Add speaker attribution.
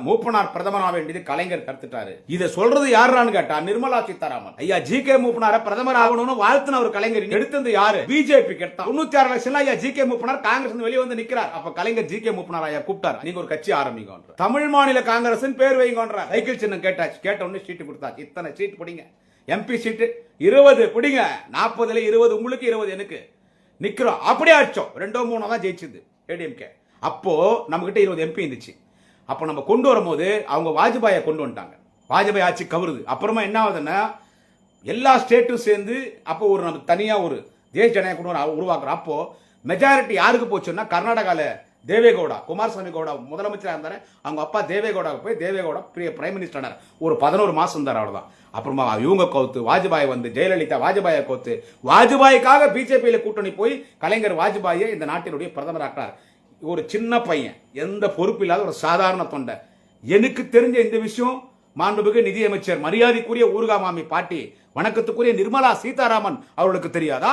Speaker 1: மூப்பனார் பிரதமராக வேண்டியது கலைஞர் கருத்துட்டாரு. இதை சொல்றது யாருன்னு கேட்டா நிர்மலா சீதாராமன். ஐயா ஜி.கே. மூப்பனார பிரதமர் ஆகணும்னு வாழ்த்துன கலைஞர் எடுத்தது யாரு? பிஜேபி கேட்டா 96 லட்சம் ஐயா ஜி.கே. மூப்பனார் காங்கிரஸ் வெளியே வந்து நிக்கிறார். அப்ப கலைஞர் ஜி.கே. மூப்பனார் ஐயா கூப்பிட்டார், நீங்க ஒரு கட்சி ஆரம்பிங்க, தமிழ் மாநில காங்கிரஸ் பேர் வைங்க. சைக்கிள் சின்னம் கேட்டாச்சு, கேட்ட உடனே சீட்டு கொடுத்தாச்சு. இத்தனை சீட் பிடிங்க, எம்பி சீட்டு 20 பிடிங்க, 40ல 20 உங்களுக்கு 20 எனக்கு நிக்கிறோம். அப்படியே ஆச்சோம். 2-3 தான் ஜெயிச்சது ஏடிஎம்கே. அப்போ நம்ம கிட்ட 20 எம்பி இருந்துச்சு. அப்போ நம்ம கொண்டு வரும்போது அவங்க வாஜ்பாயை கொண்டு வந்துட்டாங்க. வாஜ்பாய் ஆட்சி கவருது. அப்புறமா என்ன ஆகுதுன்னா எல்லா ஸ்டேட்டும் சேர்ந்து அப்போ ஒரு நம்ம தனியா ஒரு தேசிய ஜனநாயக குழு உருவாக்குறோம். அப்போ மெஜாரிட்டி யாருக்கு போச்சுன்னா கர்நாடகால தேவேகவுடா, குமாரசாமி கவுடா முதலமைச்சராக இருந்தாரு. அவங்க அப்பா தேவேகவுடா போய் தேவேகவுடா பிரைம் மினிஸ்டர் ஆனார். ஒரு 11 மாசம் இருந்தார், அவ்வளவுதான். அப்புறமா இவங்க கவுத்து வாஜ்பாய் வந்து ஜெயலலிதா வாஜ்பாயை கவுத்து வாஜ்பாய்க்காக பிஜேபியில கூட்டணி போய் கலைஞர் வாஜ்பாயை இந்த நாட்டினுடைய பிரதமர் ஆக்கினார். ஒரு சின்ன பையன், எந்த பொறுப்பு இல்லாத ஒரு சாதாரண தொண்டை. எனக்கு தெரிஞ்ச இந்த விஷயம் மாண்புமிகு நிதியமைச்சர் மரியாதைக்குரிய ஊர்காமாமி பாட்டி வணக்கத்துக்குரிய நிர்மலா சீதாராமன் அவர்களுக்கு தெரியாதா?